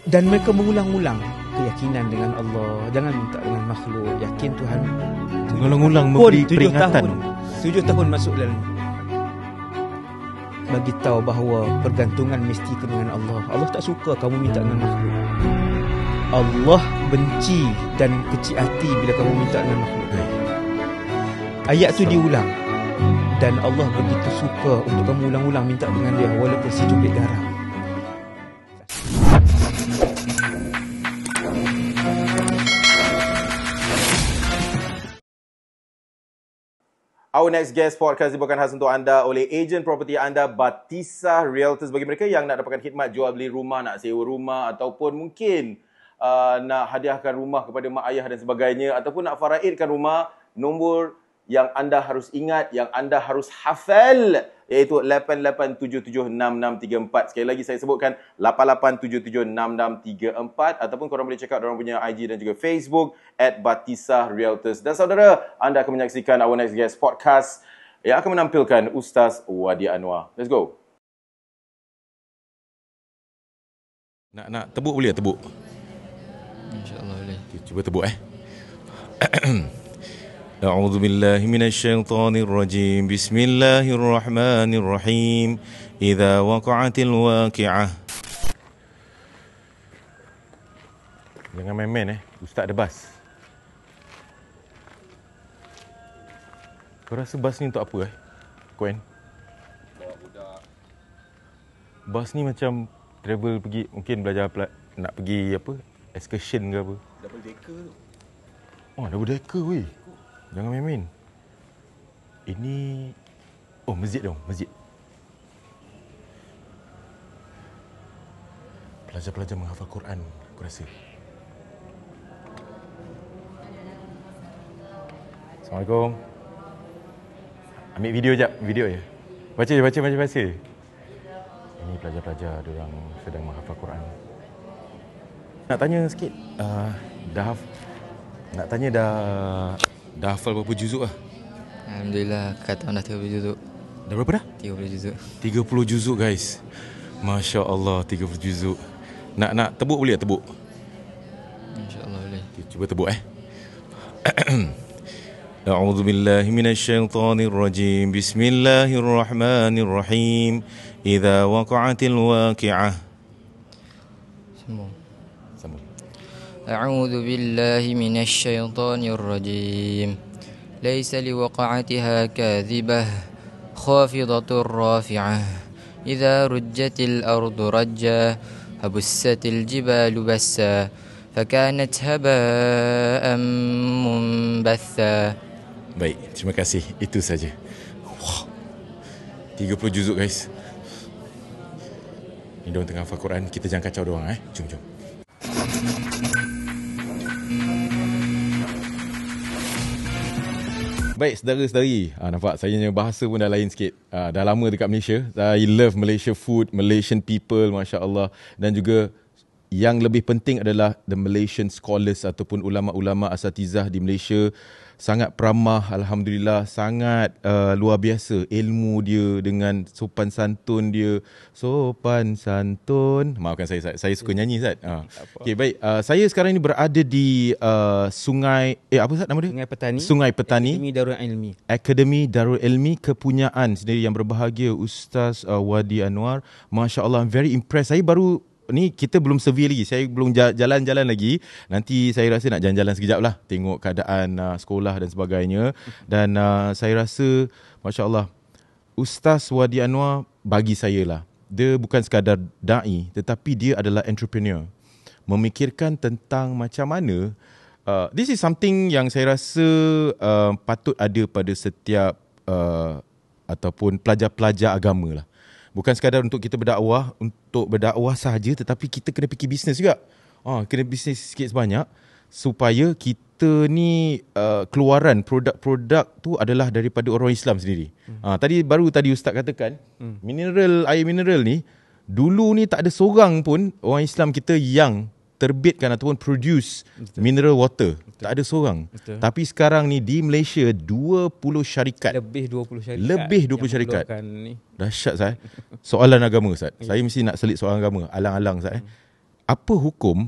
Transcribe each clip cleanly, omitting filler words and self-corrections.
Dan mereka mengulang-ulang keyakinan dengan Allah. Jangan minta dengan makhluk. Yakin Tuhan. Mengulang-ulang memberi peringatan. 7 tahun masuk dalam, bagi tahu bahawa pergantungan mesti dengan Allah. Allah tak suka kamu minta dengan makhluk. Allah benci dan kecil hati bila kamu minta dengan makhluk. Ayat tu diulang. Dan Allah begitu suka untuk kamu ulang-ulang minta dengan dia walaupun secubit garam. Our next guest podcast dibawakan khas untuk anda oleh ejen properti anda, Batisa Realtors. Bagi mereka yang nak dapatkan khidmat jual beli rumah, nak sewa rumah ataupun mungkin nak hadiahkan rumah kepada mak ayah dan sebagainya, ataupun nak faraidkan rumah, nombor yang anda harus ingat, yang anda harus hafal, iaitu 88776634. Sekali lagi saya sebutkan 88776634, ataupun korang boleh check out diorang punya IG dan juga Facebook @Batisa Realtors. Dan saudara, anda akan menyaksikan our next guest podcast yang akan menampilkan Ustaz Wadi Anwar. Let's go. Nak tebuk boleh tebuk? InsyaAllah boleh. Cuba tebuk A'udzu billahi minasyaitonir rajim. Bismillahirrahmanirrahim. Idza waqa'atil waqi'ah. Jangan main-main Ustaz ada bas. Kau rasa bas ni untuk apa Koen? Bawa budak. Bas ni macam travel pergi, mungkin belajar nak pergi apa? Excursion ke apa? Double decker tu. Oh, double decker weh. Jangan main-main. Ini masjid dong, masjid. Pelajar-pelajar menghafal Quran, aku rasa. Assalamualaikum. Ambil video jap, video je. Baca. Ini pelajar-pelajar, diorang sedang menghafal Quran. Nak tanya sikit, dah hafal berapa juzuk lah? Alhamdulillah, khatam dah 30 juzuk. Dah berapa dah? 30 juzuk. 30 juzuk guys. Masya Allah, 30 juzuk. Nak tebuk boleh tebuk? InsyaAllah boleh. Cuba tebuk A'udzu billahi minasyaitonir rajim. Bismillahirrahmanirrahim. Idza waqa'atil waqi'ah. Sambung. أعوذ بالله من الشيطان الرجيم ليس لوقعتها كاذبة خافضة رافعة إذا رجت الأرض رجا وبست الجبال بسا فكانت هباء منبثا. Baik, terima kasih. Itu saja. 30 juzuk guys. Ni diorang tengah hafal Quran. Kita jangan kacau diorang Jom. Baik, saudara-saudari, nampak saya punya bahasa pun dah lain sikit. Dah lama dekat Malaysia. I love Malaysia food, Malaysian people, Masya Allah. Dan juga yang lebih penting adalah the Malaysian scholars ataupun ulama-ulama asatizah di Malaysia. Sangat peramah, Alhamdulillah. Sangat luar biasa ilmu dia dengan sopan santun dia. Sopan santun. Maafkan saya suka nyanyi Ustaz. Okay, baik. Saya sekarang ni berada di sungai, apa Ustaz nama dia? Sungai Petani. Akademi Darul Ilmi kepunyaan sendiri yang berbahagia Ustaz Wadi Anwar. Masya Allah, I'm very impressed. Saya baru ni, kita belum survey lagi. Saya belum jalan-jalan lagi. Nanti saya rasa nak jalan-jalan sekejap lah. Tengok keadaan sekolah dan sebagainya. Dan saya rasa, Masya Allah, Ustaz Wadi Anwar bagi saya lah, dia bukan sekadar da'i, tetapi dia adalah entrepreneur. Memikirkan tentang macam mana, this is something yang saya rasa patut ada pada setiap ataupun pelajar-pelajar agama lah. Bukan sekadar untuk kita berdakwah sahaja, tetapi kita kena fikir bisnes juga. Kena bisnes sikit sebanyak supaya kita ni keluaran produk-produk tu adalah daripada orang Islam sendiri. Tadi Ustaz katakan, air mineral ni dulu ni tak ada seorang pun orang Islam kita yang terbitkan ataupun produce mineral water. Tak ada seorang. Tapi sekarang ni di Malaysia 20 syarikat. Lebih 20 syarikat. Dahsyat Ustaz. Soalan agama Ustaz. Saya mesti nak selit soalan agama. Alang-alang Ustaz. apa hukum,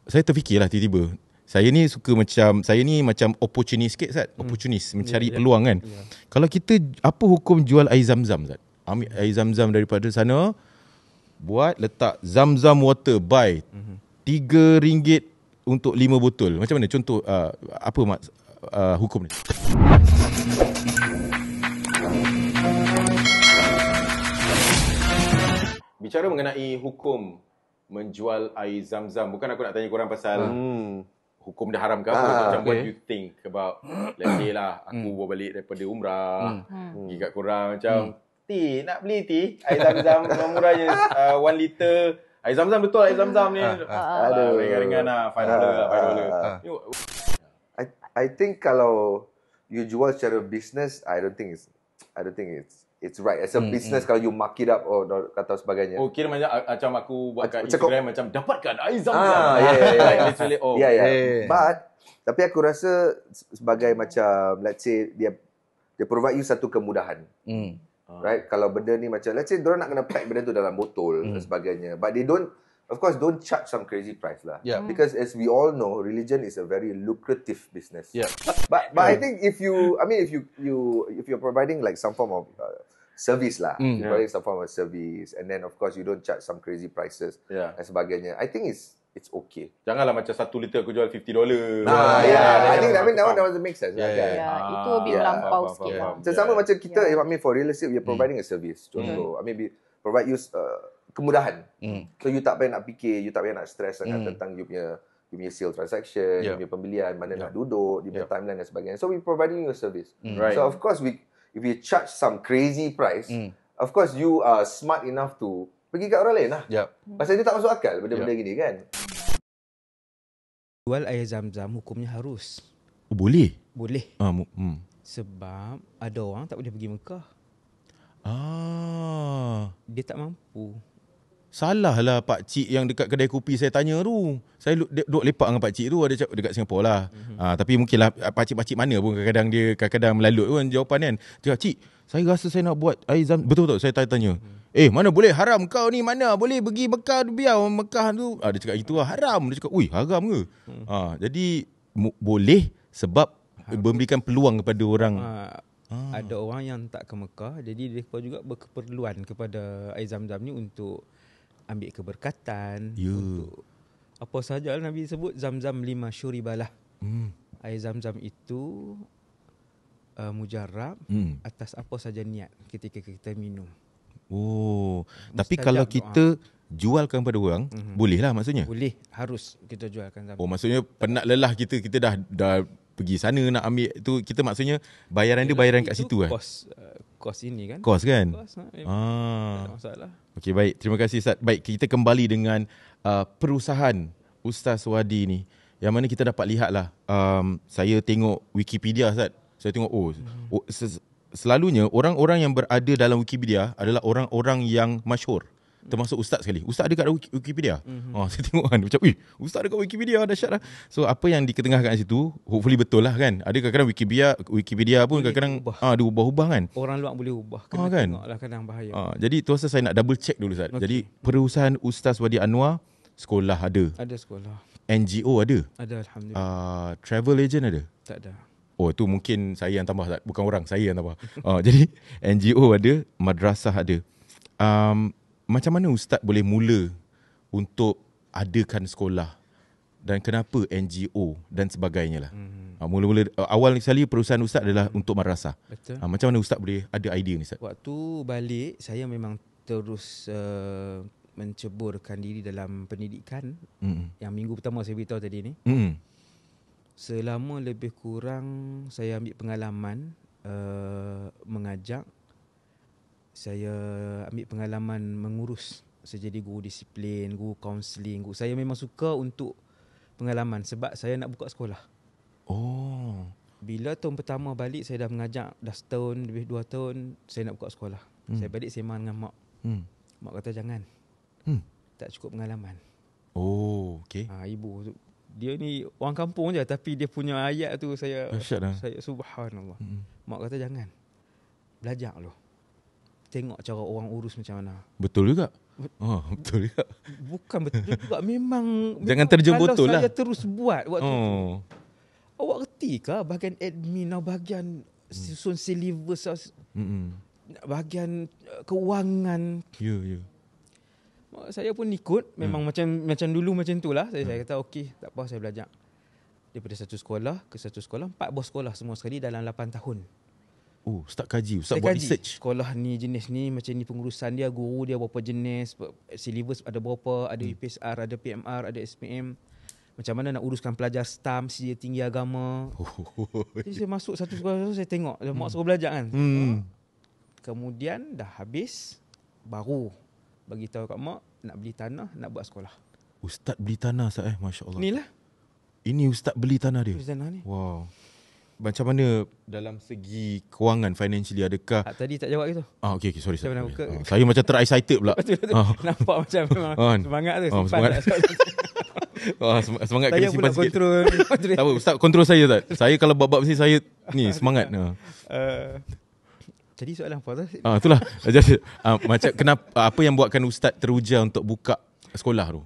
saya terfikirlah tiba-tiba. Saya ni macam opportunist sikit, Ustaz. Opportunist, mencari peluang kan. Kalau kita, apa hukum jual air zam-zam, Ustaz? Ambil air zam-zam daripada sana, buat, letak zam-zam water, buy RM3 untuk 5 botol. Macam mana? Contoh, apa hukum ni? Bicara mengenai hukum menjual air zam-zam, bukan aku nak tanya korang pasal hukum dah haram ke apa. Macam what you think about, let's say lah, aku bawa balik daripada umrah, pergi kat korang macam, nak beli air zam-zam murahnya 1 liter. Air zam-zam betul, air zam-zam ni. Aduh, ringan-ringan lah, $5 $5. I think kalau you jual secara business, I don't think it's right. As a business, kalau you mark it up atau sebagainya. Oh, kira macam aku buat kat Instagram macam dapatkan air zam-zam. Literally, But tapi aku rasa sebagai macam, let's say dia provide you satu kemudahan. Right? Kalau benda ni macam, let's say diorang nak kena pack benda tu dalam botol dan sebagainya. But they don't charge some crazy price lah. Because as we all know, religion is a very lucrative business. But I think if you're providing like some form of service lah, providing some form of service, and then of course you don't charge some crazy prices dan sebagainya, I think it's okay. Janganlah macam 1 liter aku jual $50. I think that doesn't make sense. Itu lebih melampau sikit lah. Sama macam kita, for real estate, we are providing a service. Contoh, we provide you kemudahan. So you tak payah nak fikir, you tak payah nak stress sangat tentang you punya sale transaction, you punya pembelian, mana nak duduk, you punya timeline dan sebagainya. So we providing you a service. So of course if we charge some crazy price, of course you are smart enough to pergi kat orang lain lah. Pasal dia tak masuk akal benda-benda gini kan. Jual air zam-zam hukumnya harus. Boleh? Boleh. Sebab ada orang tak boleh pergi Mekah. Dia tak mampu. Salah lah pakcik yang dekat kedai kopi saya tanya tu. Saya duduk lepak dengan pakcik tu, ada dekat Singapura lah. Tapi mungkinlah pakcik-pakcik mana pun kadang-kadang melalut pun jawapan kan. Cakap, cik, saya rasa saya nak buat air zam. Betul-betul saya tanya. Mana boleh, haram kau ni, mana boleh pergi Mekah, biar Mekah tu. Dia cakap itu lah, haram. Dia cakap, haram ke? Jadi boleh sebab memberikan peluang kepada orang. Ada orang yang tak ke Mekah, jadi mereka juga berkeperluan kepada air zam-zam ni untuk ambil keberkatan, untuk apa sahaja Nabi sebut, zam-zam 5 syuribalah. Air zam-zam itu mujarab atas apa saja niat ketika kita minum. Tapi kalau kita jualkan pada orang, boleh lah maksudnya? Boleh, harus kita jualkan zam-zam. Maksudnya penat lelah kita dah pergi sana nak ambil tu, kita maksudnya bayaran dia bayaran kat situ kan? Kos ini kan? Kos kan? Tak ada masalah. Okey, baik. Terima kasih Ustaz. Baik, kita kembali dengan perusahaan Ustaz Wadi ni. Yang mana kita dapat lihat lah, saya tengok Wikipedia Ustaz. Saya tengok, selalunya orang-orang yang berada dalam Wikipedia adalah orang-orang yang masyhur. Termasuk Ustaz sekali. Ustaz ada kat Wikipedia. Saya tengok kan, macam, Ustaz ada kat Wikipedia, dahsyat lah. So apa yang diketengahkan kat situ, hopefully betul lah kan. Ada kadang-kadang Wikipedia pun kadang-kadang dia ubah-ubah kan. Orang luar boleh ubah. Kena kan? tengok lah, kadang bahaya. Jadi tu rasa saya nak double check dulu Ustaz. Jadi perusahaan Ustaz Wadi Anwar, sekolah ada. Ada sekolah. NGO ada. Ada, alhamdulillah. Travel agent ada. Tak ada. Tu mungkin saya yang tambah Ustaz. Bukan orang, saya yang tambah. Jadi NGO ada, madrasah ada. Macam mana Ustaz boleh mula untuk adakan sekolah dan kenapa NGO dan sebagainya lah. Mula-mula awal sekali perusahaan Ustaz adalah untuk madrasah. Betul. Macam mana Ustaz boleh ada idea ni Ustaz? Waktu balik saya memang terus menceburkan diri dalam pendidikan. Yang minggu pertama saya beritahu tadi ni. Selama lebih kurang saya ambil pengalaman mengajar. Saya ambil pengalaman mengurus. Saya jadi guru disiplin, guru kaunseling. Saya memang suka untuk pengalaman sebab saya nak buka sekolah. Bila tahun pertama balik saya dah mengajar, dah setahun, lebih 2 tahun saya nak buka sekolah. Saya balik sembang dengan mak. Mak kata jangan. Tak cukup pengalaman. Okey. Ibu dia ni orang kampung je, tapi dia punya ayat tu saya subhanallah. Mak kata jangan. Belajar loh. Tengok cara orang urus macam mana. Betul juga. Betul ya. Bukan betul juga. Memang Jangan terjun botol lah. Kalau saya terus buat waktu tu, Oh. awak reti ke bahagian admin, bahagian susun syllabus, bahagian kewangan. Ya. Saya pun ikut. Memang macam dulu macam tu lah. Saya kata okey, tak apa, saya belajar. Daripada satu sekolah ke satu sekolah, 4 buah sekolah semua sekali dalam 8 tahun. Oh, Ustaz kaji, Ustaz Saya buat kaji. research. Sekolah ni jenis ni, macam ni pengurusan dia, guru dia berapa jenis, syllabus ada berapa, ada UPSR, ada PMR, ada SPM. Macam mana nak uruskan pelajar STAM, Sijil Tinggi Agama. Jadi saya masuk satu sekolah tu, saya tengok. Mak suruh belajar kan. Kemudian dah habis, baru bagi tahu kat mak nak beli tanah, nak buat sekolah. Ustaz beli tanah Ustaz Masya Allah. Inilah Ini Ustaz beli tanah dia. beli tanah ni. Wow. Macam mana dalam segi kewangan financially, adakah Tadi tak jawab itu. okey sorry Saya pernah buka. saya macam ter-excited pula. Betul. Nampak macam memang semangat tu. Simpan semangat. tak? Semangat Saya kena pun simpan nak sikit. kontrol. Tak apa, Ustaz kontrol saya Ustaz. Saya kalau bab-bab ni saya ni semangat. Jadi soalan apa tu? Itulah. Jadi macam kenapa, apa yang buatkan Ustaz teruja untuk buka sekolah tu?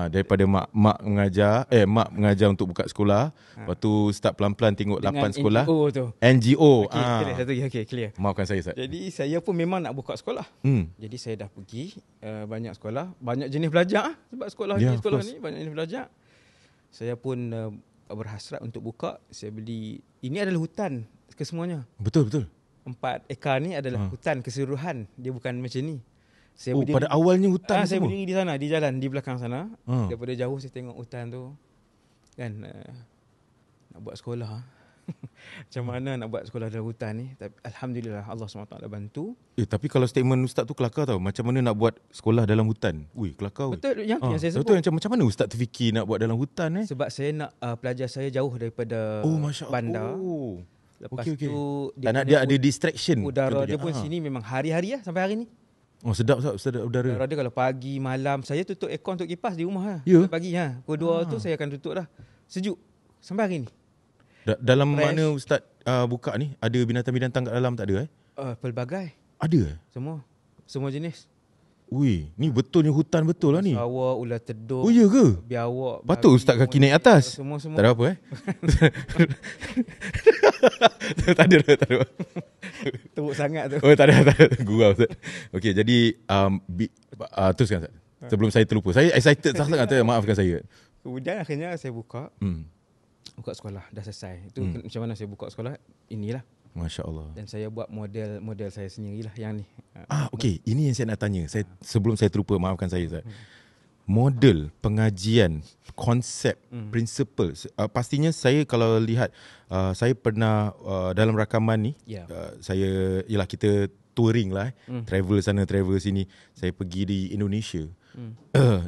Daripada mak mengajar untuk buka sekolah. Lepas tu start pelan-pelan tengok Dengan 8 sekolah. NGO tu. NGO. Okey, clear. Satu lagi. Okey, clear. Maafkan saya Ustaz. Jadi saya pun memang nak buka sekolah. Jadi saya dah pergi banyak sekolah, banyak jenis belajar sebab sekolah Yeah, ni, sekolah of course. ni banyak jenis belajar. Saya pun berhasrat untuk buka. Saya beli, ini adalah hutan kesemuanya. Betul. 4 ekar ni adalah hutan keseluruhan. Dia bukan macam ni. Saya Pada awalnya hutan saya semua. berdiri di sana, di jalan, di belakang sana. Daripada jauh saya tengok hutan tu. Kan nak buat sekolah. Macam mana nak buat sekolah dalam hutan ni? Tapi alhamdulillah Allah SWT bantu. Tapi kalau statement Ustaz tu kelakar tau. Macam mana nak buat sekolah dalam hutan? Ui, kelakar. Betul yang saya sebut. Betul, macam mana Ustaz terfikir nak buat dalam hutan Sebab saya nak pelajar saya jauh daripada bandar. Lepas Okey. tu Tak nak dia ada distraction. udara dia pun sini memang hari-hari lah sampai hari ni. Oh, sedap udara. Udara dia kalau pagi, malam, saya tutup aircon untuk kipas di rumah lah. Ya? Pagi pukul 2 tu saya akan tutup dah. Sejuk sampai hari ni. Dalam Fresh. mana Ustaz buka ni, ada binatang-binatang kat dalam tak ada Pelbagai. Ada Semua jenis. Ui, ni betulnya hutan betul lah ni. Sawa, ular teduk. Oh, ya ke? Biawak. Patut babi, Ustaz kaki naik atas. Semua. Tak ada apa Tak ada. Teruk sangat tu. Oh, tak ada. Gurau Ustaz. Okey, jadi teruskan Ustaz. Sebelum saya terlupa. Saya excited sangat tu, maafkan saya. Kemudian akhirnya saya buka sekolah, dah selesai. Itu macam mana saya buka sekolah, inilah. Masya Allah. Dan saya buat model saya sendirilah yang ni. Okey, ini yang saya nak tanya. Sebelum saya terlupa, maafkan saya Ustaz. Model pengajian, konsep, prinsipal. Pastinya saya kalau lihat, saya pernah dalam rakaman ni, kita touring lah, travel sana, travel sini. Saya pergi di Indonesia,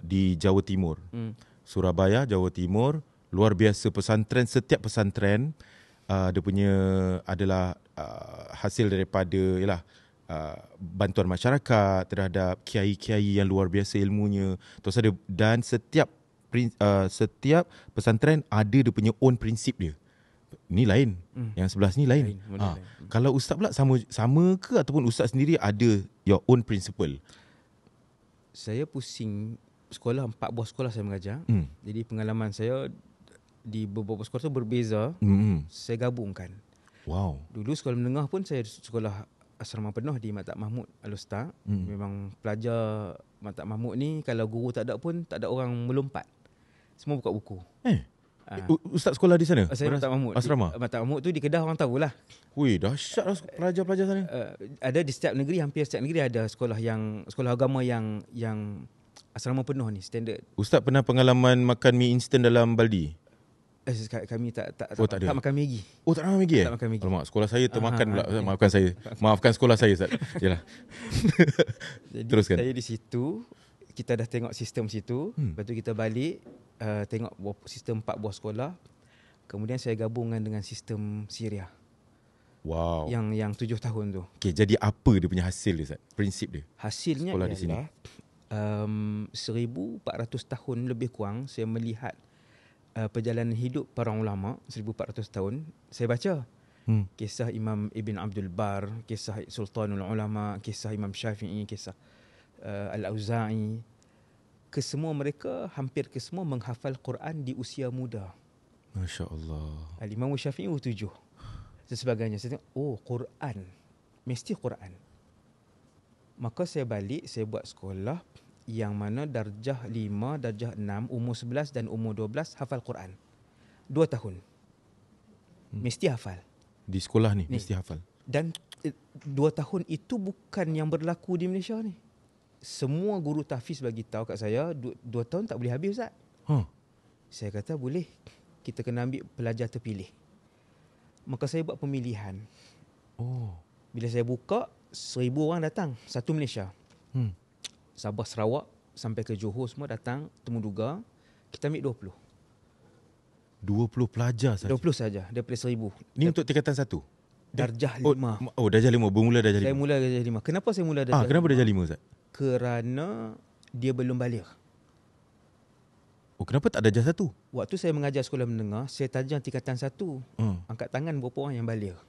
di Jawa Timur, Surabaya, Jawa Timur. Luar biasa pesantren, setiap pesantren dia punya adalah hasil daripada bantuan masyarakat terhadap kiai-kiai yang luar biasa ilmunya. Terus ada, dan setiap pesantren ada dia punya own prinsip dia. Ni lain, yang sebelah sini lain. Kalau Ustaz pula sama ke, ataupun Ustaz sendiri ada your own principle? Saya pusing sekolah, 4 buah sekolah saya mengajar. Jadi pengalaman saya di beberapa sekolah tu berbeza. Saya gabungkan. Wow. Dulu sekolah menengah pun saya sekolah asrama penuh di Maktab Mahmud Al-Ustaz. Memang pelajar Maktab Mahmud ni kalau guru tak ada pun tak ada orang melompat. Semua buka buku. Ustaz sekolah di sana? Saya Maktab Mahmud. Asrama? Maktab Mahmud tu di Kedah orang tahulah. Wih, dahsyat lah pelajar-pelajar sana. Ada di setiap negeri, hampir setiap negeri ada sekolah agama yang asrama penuh ni, standard. Ustaz pernah pengalaman makan mi instant dalam baldi? Kami tak ada. makan Maggi. Oh, tak makan Maggi Tak makan Maggi. Alamak, sekolah saya termakan pula. Maafkan saya. Maafkan sekolah saya, Ustaz. Yalah. Jadi teruskan. saya di situ, kita dah tengok sistem situ. Lepas tu kita balik, tengok sistem 4 buah sekolah. Kemudian saya gabungkan dengan sistem Syria. Wow. Yang 7 tahun tu. Okey, jadi apa dia punya hasil dia, Ustaz? Prinsip dia? Hasilnya sekolah di sini. 1400 tahun lebih kurang saya melihat perjalanan hidup para ulama 1400 tahun. Saya baca kisah Imam Ibn Abdul Bar, kisah Sultanul Ulama, kisah Imam Syafi'i, kisah Al-Auza'i, kesemua mereka, hampir kesemua menghafal Quran di usia muda. Masya Allah. Al-Imam Syafi'i 7 dan sebagainya. Saya tengok, oh Quran, mesti Quran. Maka saya balik, saya buat sekolah yang mana darjah 5, darjah 6, umur 11 dan umur 12 hafal Quran. 2 tahun. Mesti hafal. Di sekolah ni mesti hafal. Dan 2 tahun itu bukan yang berlaku di Malaysia ni. Semua guru tahfiz bagi tahu kat saya 2 tahun tak boleh habis Ustaz. Saya kata boleh. Kita kena ambil pelajar terpilih. Maka saya buat pemilihan. Bila saya buka, 1,000 orang datang, satu Malaysia. Sabah, Sarawak sampai ke Johor semua datang, Temuduga. Kita ambil 20 pelajar saja. 20 saja daripada 1,000. Ni untuk tingkatan 1. Darjah 5. Oh, darjah 5. Bermula darjah 5. Saya mula darjah 5. Kenapa saya mula darjah 5? Kenapa darjah 5 Ustaz? Kerana dia belum balik. Oh, kenapa tak darjah 1? Waktu saya mengajar sekolah menengah, saya tajam tingkatan 1. Angkat tangan berapa orang yang balik.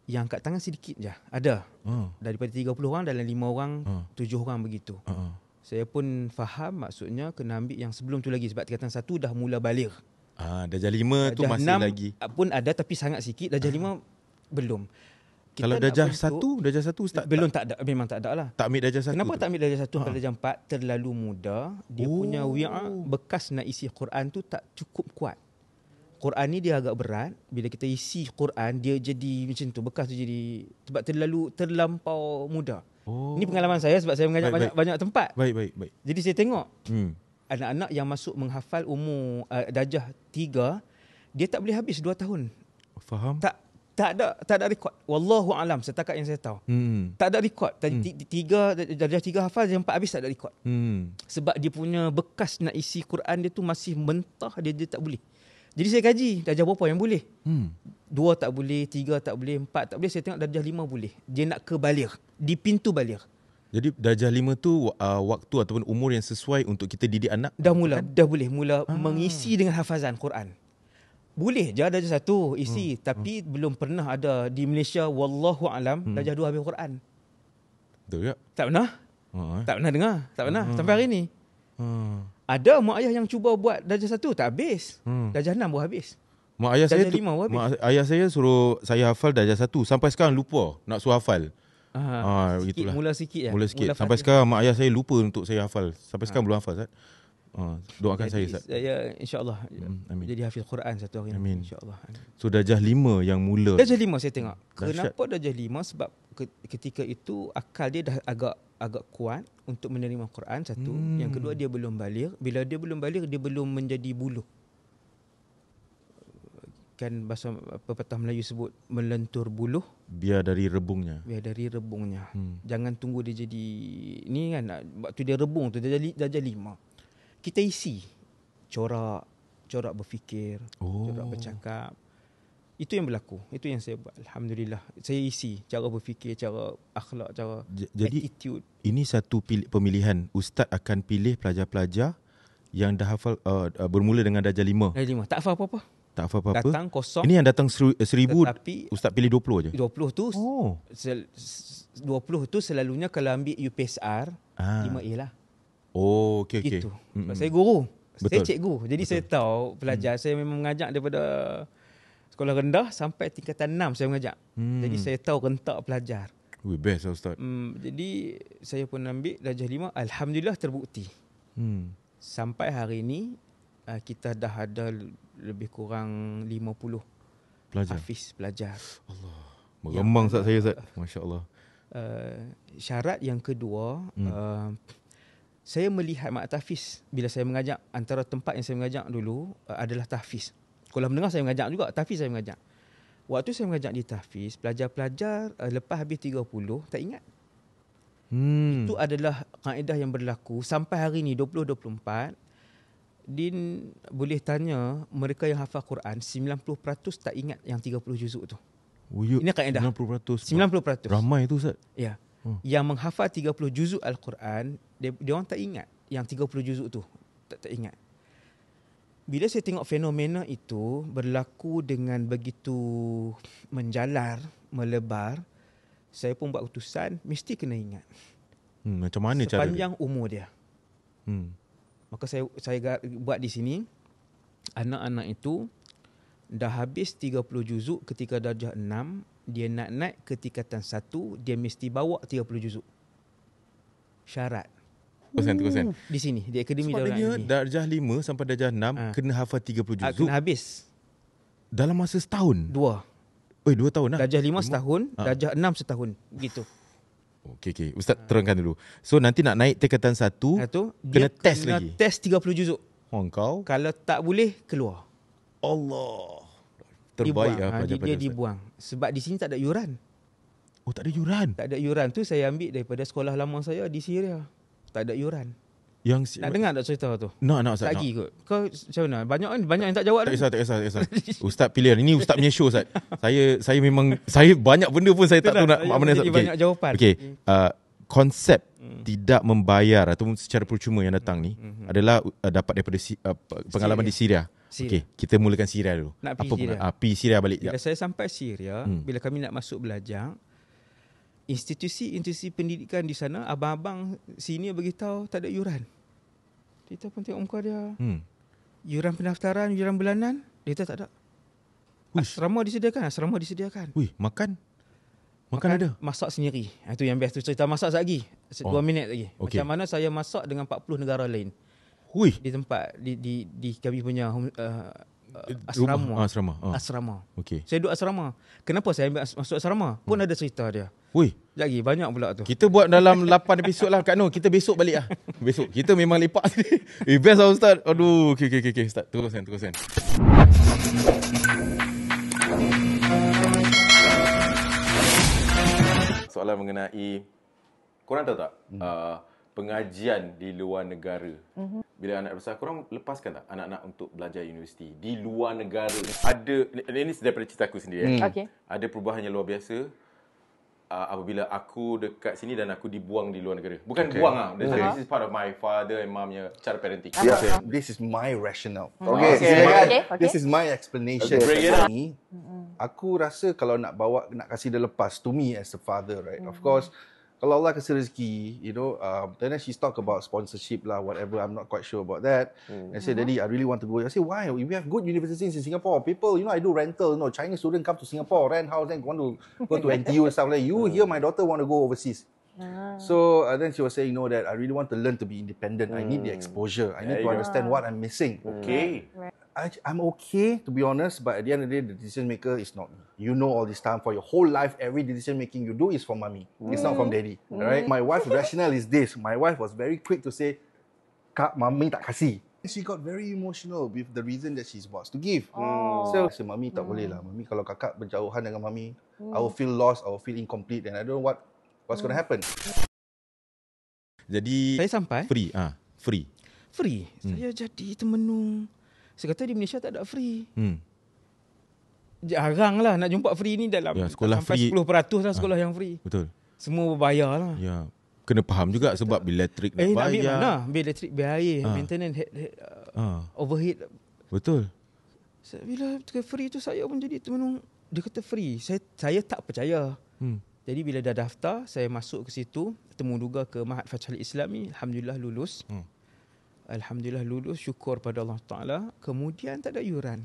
Yang angkat tangan sedikit je. Ada. Daripada 30 orang, dalam 5 orang, 7 orang begitu. Saya pun faham maksudnya kena ambil yang sebelum tu lagi. Sebab tingkatan 1 dah mula balik. Darjah 5 tu masih 6 lagi. pun ada tapi sangat sikit. Darjah 5 belum. Kalau darjah 1 Ustaz belum tak ada, memang tak ada lah. Tak ambil darjah 1. Kenapa tak ambil darjah 1 sampai darjah 4? Terlalu muda. Dia punya bekas nak isi Quran tu tak cukup kuat. Quran ni dia agak berat. Bila kita isi Quran, dia jadi macam tu. Bekas tu jadi, sebab terlampau muda. Ini pengalaman saya sebab saya mengajar banyak tempat. Baik. Jadi saya tengok anak-anak yang masuk menghafal umur darjah 3, dia tak boleh habis 2 tahun. Faham? Tak ada rekod. Wallahu alam, setakat yang saya tahu. Tak ada rekod. Darjah 3 hafal, darjah 4 habis tak ada rekod. Sebab dia punya bekas nak isi Quran dia tu masih mentah, dia tak boleh. Jadi saya kaji darjah berapa yang boleh. 2 tak boleh, 3 tak boleh, 4 tak boleh. Saya tengok darjah 5 boleh. Dia nak ke baligh, di pintu baligh. Jadi darjah 5 tu waktu ataupun umur yang sesuai untuk kita didik anak. Dah boleh mengisi dengan hafazan Quran. Boleh je darjah 1 isi, tapi belum pernah ada di Malaysia wallahu alam darjah 2 habis Quran. Betul tak? Tak pernah. Tak pernah dengar, tak pernah sampai hari ni. Ada mak ayah yang cuba buat darjah 1 tak habis. Darjah 6 baru habis. Mak ayah saya darjah 5 baru habis. mak ayah saya suruh saya hafal darjah 1 sampai sekarang lupa nak suruh hafal. Begitulah. Mula sikit. Sampai sekarang mak ayah saya lupa untuk saya hafal. Sampai sekarang belum hafal Ustaz. Doakan jadi, saya Ustaz. Saya insya-Allah amin. jadi hafiz Quran satu hari amin. Insya-Allah. So darjah 5 yang mula. Darjah 5 saya tengok. Dahsyat. Kenapa darjah 5? Sebab ketika itu akal dia dah agak kuat untuk menerima Quran satu. Yang kedua dia belum baligh. Bila dia belum baligh, dia belum menjadi buluh. Kan bahasa pepatah Melayu sebut melentur buluh. Biar dari rebungnya. Jangan tunggu dia jadi ni kan, waktu dia rebung tu darjah 5. Kita isi corak berfikir, corak bercakap. Itu yang berlaku. Itu yang saya buat. Alhamdulillah. Saya isi cara berfikir, cara akhlak, cara jadi, attitude. Ini satu pemilihan. Ustaz akan pilih pelajar-pelajar yang dah hafal bermula dengan darjah 5. Darjah 5. Tak hafal apa-apa. Tak hafal apa-apa. Datang kosong. Ini yang datang 1,000, tetapi Ustaz pilih 20 je. 20 tu 20 tu selalunya kalau ambil UPSR 5A lah. Okey. Gitu. Saya guru. Betul. Saya cikgu. Jadi saya tahu pelajar. Saya memang mengajar daripada sekolah rendah sampai tingkatan 6 saya mengajar. Jadi saya tahu rentak pelajar. Best Ustaz. Jadi saya pun ambil darjah 5. Alhamdulillah terbukti. Sampai hari ini kita dah ada lebih kurang 50 hafiz pelajar. Allah. Meremang Ustaz saya Ustaz. Masya-Allah. Syarat yang kedua, saya melihat mak tahfiz bila saya mengajar. Antara tempat yang saya mengajar dulu adalah tahfiz. Sekolah menengah saya mengajar juga, tahfiz saya mengajar. Waktu saya mengajar di tahfiz, pelajar-pelajar lepas habis 30 tak ingat. Itu adalah kaedah yang berlaku sampai hari ni 2024. Din boleh tanya mereka yang hafal Quran 90% tak ingat yang 30 juzuk tu. Ini kaedah 90%. 90%. Ramai tu Ustaz. Ya. Yang menghafal 30 juzuk Al-Quran, dia orang tak ingat yang 30 juzuk tu. Tak ingat. Bila saya tengok fenomena itu berlaku dengan begitu menjalar, melebar, saya pun buat keputusan mesti kena ingat. Macam mana cara dia? sepanjang umur dia. Maka saya buat di sini, anak-anak itu dah habis 30 juzuk ketika darjah 6, dia nak naik ke tingkatan 1, dia mesti bawa 30 juzuk. Syarat. Terus. Di sini, di akademi Sebab Darul dia Ilmi. darjah 5 sampai darjah 6 kena hafal 30 juzuk Kena habis. dalam masa setahun. 2. 2 tahun lah. Darjah 5 setahun, darjah 6 setahun. Gitu. Okey. Ustaz terangkan dulu. So nanti nak naik tingkatan 1, kena test lagi. Test 30 juzuk. Kau Kalau tak boleh, keluar. Allah. Terbaik dibuang. apa Dia dibuang. Sebab di sini tak ada yuran. Oh, tak ada yuran. Tak ada yuran tu saya ambil daripada sekolah lama saya di Syria. Tak ada yuran. Yang Nak dengar tak cerita tu? Nak Ustaz. Tak lagi kot. Kau macam mana? Banyak yang tak jawab. Tak kisah. Ustaz pilihan. Ini Ustaz punya show, Ustaz. Saya memang banyak benda pun saya tak tahu nak mana. Jadi banyak jawapan. Okey. Konsep tidak membayar ataupun secara percuma yang datang ni adalah dapat daripada pengalaman di Syria. Okey, kita mulakan Syria dulu. Nak pergi Syria. Pergi Syria balik. Bila saya sampai Syria, bila kami nak masuk belajar, institusi pendidikan di sana, abang-abang senior beritahu tak ada yuran. Kita pun tengok muka dia. Yuran pendaftaran, yuran bulanan, dia tak ada. Asrama disediakan. Wih, makan ada. Masak sendiri. Itu yang best tu, cerita masak lagi. 2 minit lagi. Okay. Macam mana saya masak dengan 40 negara lain. Wih. Di tempat di kami punya asrama. Okey. Saya duduk asrama. Kenapa saya ambil masuk asrama? Pun ada cerita dia. Wih. Lagi banyak pula tu. Kita buat dalam 8 episod lah Kak Noh. Kita besok balik lah. Besok. Kita memang lepak sini. Best lah Ustaz. Aduh. Okay. Ustaz, teruskan. Soalan mengenai, korang tahu tak pengajian di luar negara, bila anak besar, korang lepaskan tak anak-anak untuk belajar universiti di luar negara? Ada, ini daripada cerita aku sendiri. Okay. Ada perubahan yang luar biasa apabila aku dekat sini dan aku dibuang di luar negara. Bukan buang lah. This is part of my father and momnya cara parenting. This is my rationale. Okay. This is my explanation. Bring it up. Aku rasa kalau nak kasi dia lepas, to me as a father, right? Of course, kalau Allah kasi rezeki, then she's talk about sponsorship lah, whatever. I'm not quite sure about that. I say, Daddy, I really want to go. I say, why? We have good universities in Singapore. People, I do rental. Chinese student come to Singapore, rent house, then want to go to NTU and stuff like that. You here, my daughter want to go overseas. So then she was saying, no, Dad, I really want to learn to be independent. I need the exposure. I need to understand what I'm missing. Okay. I'm okay, to be honest, but at the end of the day, the decision maker is not me. You know all this time, for your whole life, every decision making you do is from mommy. It's not from daddy. Right? My wife's rationale is this. My wife was very quick to say, Kak, mommy tak kasih. She got very emotional with the reason that she's supposed to give. So, mommy tak boleh lah. Mommy, kalau kakak berjauhan dengan mommy, I will feel lost, I will feel incomplete, and I don't know what's going to happen. Jadi Saya sampai free. Saya jadi termenung. Saya kata di Malaysia tak ada free. Jarang lah nak jumpa free ni dalam sekolah sampai free. 10% lah sekolah yang free. Betul. Semua berbayar lah. Ya. Kena faham juga sebab bil elektrik nak Nak ambil bayar. mana? Bil elektrik, bil air, maintenance, overhead. Betul. Bila free tu saya pun jadi termenung. Dia kata free. Saya tak percaya. Jadi bila dah daftar, saya masuk ke situ, temu juga ke Mahat Fathul Islami, alhamdulillah lulus. Alhamdulillah lulus, syukur pada Allah Ta'ala. Kemudian tak ada yuran.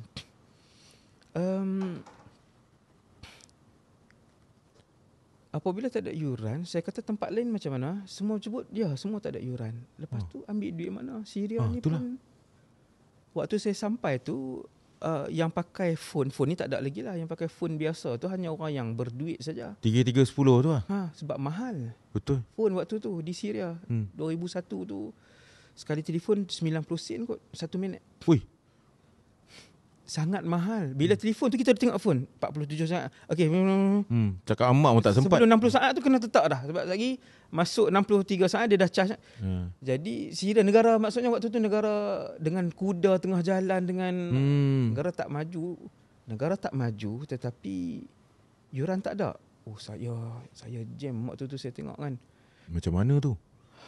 Apabila tak ada yuran, saya kata tempat lain macam mana? Semua sebut, semua tak ada yuran. Lepas tu ambil duit mana? Syria ni itulah. pun. Waktu saya sampai tu, yang pakai phone ni tak ada lagi lah. Yang pakai phone biasa tu hanya orang yang berduit saja. 3310 tu lah. Sebab mahal. Betul. Phone waktu tu di Syria, 2001 tu. Sekali telefon 90 sen kot 1 minit. Ui. Sangat mahal. Bila telefon tu kita tengok phone 47 saat. Okey. Cakap amak pun tak sempat. Sebelum 60 saat tu kena tetap dah. Sebab lagi masuk 63 saat dia dah charge. Jadi Syria negara, maksudnya waktu tu negara dengan kuda tengah jalan, dengan negara tak maju. Negara tak maju tetapi yuran tak ada. Oh saya jam waktu tu saya tengok kan. Macam mana tu?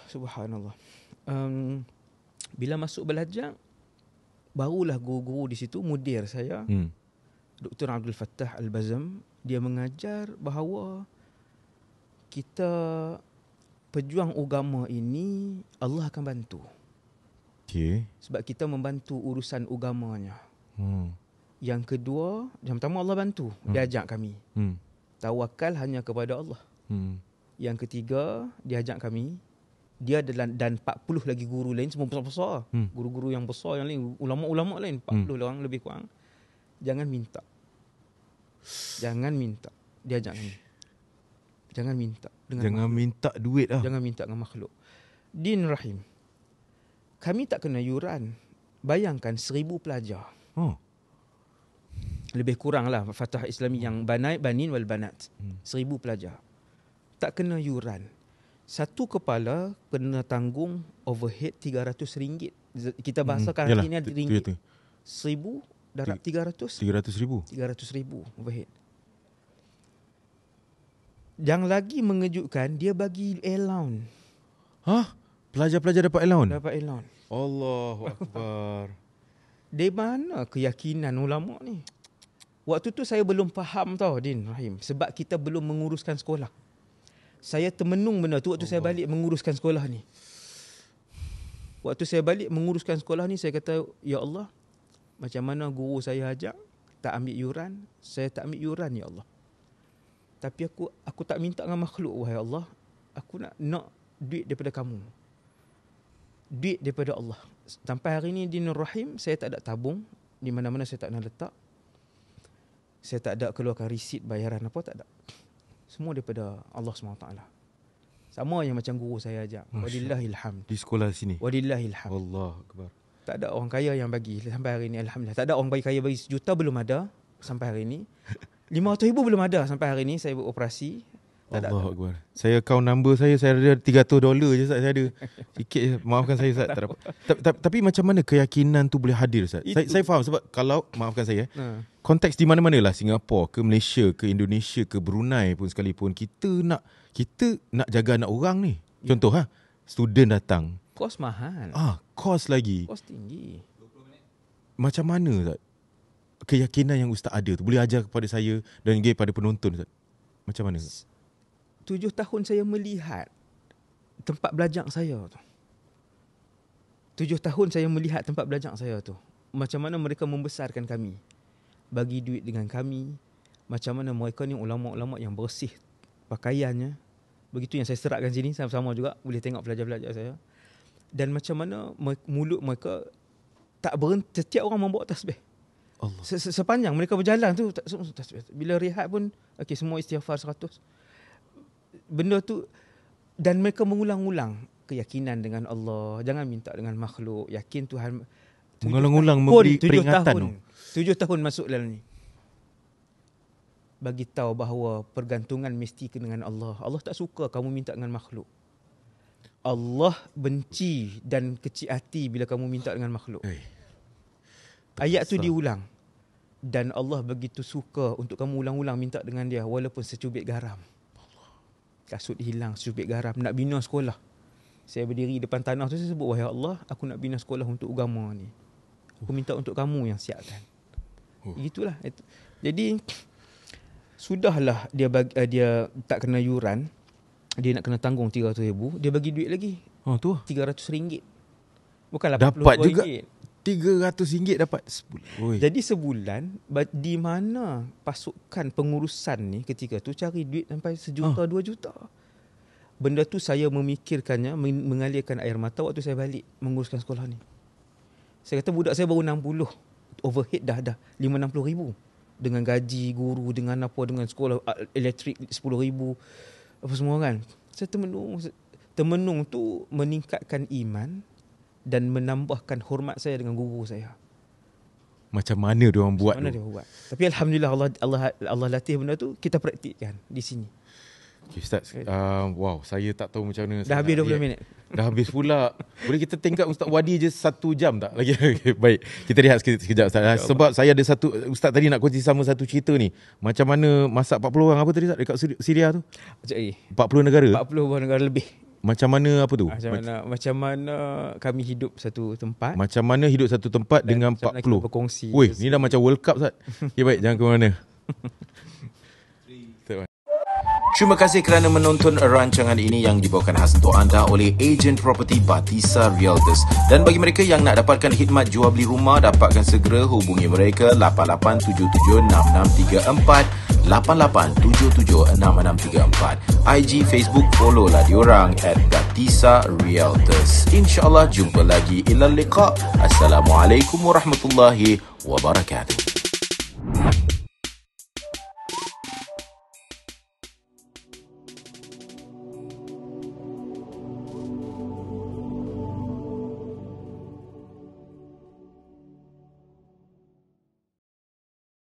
Subhanallah. Bila masuk belajar, barulah guru-guru di situ, mudir saya, Dr. Abdul Fattah Al-Bazam, dia mengajar bahawa kita pejuang agama ini Allah akan bantu. Okay. Sebab kita membantu urusan agamanya. Yang kedua, yang pertama Allah bantu. Dia ajak kami. Tawakal hanya kepada Allah. Yang ketiga, dia ajak kami. Dia dan 40 lagi guru lain, semua besar-besar. Guru-guru yang besar yang lain, ulama-ulama lain, 40 orang lebih kurang. Jangan minta. Jangan minta. Dia ajak kami. Jangan minta. Jangan minta duit lah. Jangan minta dengan makhluk. Din Rahim. Kami tak kena yuran. Bayangkan 1000 pelajar. Lebih kurang lah Fatah Islami yang banin wal banat. 1000 pelajar. Tak kena yuran. Satu kepala kena tanggung overhead RM300. Kita bahasakan hari ini ringgit. 1000 darab 300. 300,000. 300,000 overhead. Yang lagi mengejutkan, dia bagi allowance. Pelajar-pelajar dapat allowance? Dapat allowance. Allahu Akbar. Dari mana keyakinan ulama ni? Waktu tu saya belum faham tau, Din Rahim. Sebab kita belum menguruskan sekolah. Saya termenung benda tu waktu saya balik menguruskan sekolah ni. Waktu saya balik menguruskan sekolah ni, saya kata, Ya Allah, macam mana guru saya ajak, tak ambil yuran, saya tak ambil yuran, Ya Allah. Tapi aku tak minta dengan makhluk, wahai Allah. Aku nak duit daripada kamu. Duit daripada Allah. Sampai hari ni, Dinur Rahim, saya tak ada tabung. Di mana-mana saya tak nak letak. Saya tak ada keluarkan resit bayaran apa, tak ada. Semua daripada Allah SWT. Sama yang macam guru saya ajak. Wadillahilhamd. Di sekolah sini? Wadillahilhamd. Allah Akbar. Tak ada orang kaya yang bagi sampai hari ni, Alhamdulillah. Tak ada orang kaya bagi $1 belum ada sampai hari ni. 500,000 belum ada sampai hari ni. Saya beroperasi. Allah Akbar. Saya account number saya ada $300 je Ustaz, saya ada. Sikit je. Maafkan saya Ustaz. Tak dapat. Tapi macam mana keyakinan tu boleh hadir Ustaz? Saya faham sebab kalau, maafkan saya, konteks di mana-mana lah, Singapura ke Malaysia ke Indonesia ke Brunei pun sekalipun, kita nak jaga anak orang ni. Contoh student datang. Kos mahal. Kos lagi. Kos tinggi. Macam mana Ustaz? Keyakinan yang Ustaz ada tu boleh ajar kepada saya dan juga kepada penonton Ustaz. Macam mana Ustaz? 7 tahun saya melihat tempat belajar saya tu. 7 tahun saya melihat tempat belajar saya tu. Macam mana mereka membesarkan kami. Bagi duit dengan kami. Macam mana mereka ni ulama-ulama yang bersih pakaiannya. Begitu yang saya seratkan sini, sama-sama juga boleh tengok pelajar-pelajar saya. Dan macam mana mulut mereka tak berhenti, setiap orang membawa tasbih. Allah. Sepanjang mereka berjalan tu tasbih. Bila rehat pun semua istighfar 100. Benda tu, dan mereka mengulang-ulang keyakinan dengan Allah. Jangan minta dengan makhluk. Yakin Tuhan. Mengulang-ulang memberi peringatan. 7 tahun masuk dalam ni. Bagi tahu bahawa pergantungan mesti dengan Allah. Allah tak suka kamu minta dengan makhluk. Allah benci dan kecil hati bila kamu minta dengan makhluk. Ayat tu diulang. Dan Allah begitu suka untuk kamu ulang-ulang minta dengan dia walaupun secubit garam. Kasut hilang, secubit garam. Nak bina sekolah. Saya berdiri depan tanah tu, saya sebut, wahai Allah, aku nak bina sekolah untuk agama ni. Aku minta untuk kamu yang siapkan. Begitulah. Jadi, sudahlah dia tak kena yuran. Dia nak kena tanggung 300,000. Dia bagi duit lagi. Tu RM300. Bukanlah dapat RM42. juga RM300 dapat sebulan. Jadi sebulan, di mana pasukan pengurusan ni ketika tu cari duit sampai $1 juta, $2 juta. Benda tu saya memikirkannya, mengalirkan air mata waktu saya balik menguruskan sekolah ni. Saya kata budak saya baru 60. Overhead dah RM50,000. Dengan gaji guru, dengan apa, dengan sekolah elektrik RM10,000. Apa semua kan. Saya termenung tu meningkatkan iman dan menambahkan hormat saya dengan guru saya. Macam mana dia orang buat? Dia buat. Tapi alhamdulillah Allah latih benda tu, kita praktikkan di sini. Okay, Ustaz. Wow, saya tak tahu macam mana. Dah habis 20 minit. Dah habis pula. Boleh kita tingkat Ustaz Wadi je 1 jam tak lagi? Okay, baik. Kita rehat sekejap Ustaz. Sebab saya ada Ustaz tadi nak kongsi sama satu cerita ni. Macam mana masak 40 orang apa tadi Ustaz dekat Syria tu? 40 negara? 40 negara lebih. Macam mana apa tu? Macam mana kami hidup satu tempat. Macam mana hidup satu tempat dengan 40. Berkongsi. Woi, ni dah macam World Cup Ustaz. Okay, baik, jangan ke mana. Terima kasih kerana menonton rancangan ini yang dibawakan khas untuk anda oleh ejen property Batisa Realtors. Dan bagi mereka yang nak dapatkan khidmat jual beli rumah, dapatkan segera hubungi mereka 88776634, 88776634. IG, Facebook, follow lah diorang @Batisa Realtors. InsyaAllah jumpa lagi. Ilal liqa. Assalamualaikum warahmatullahi wabarakatuh.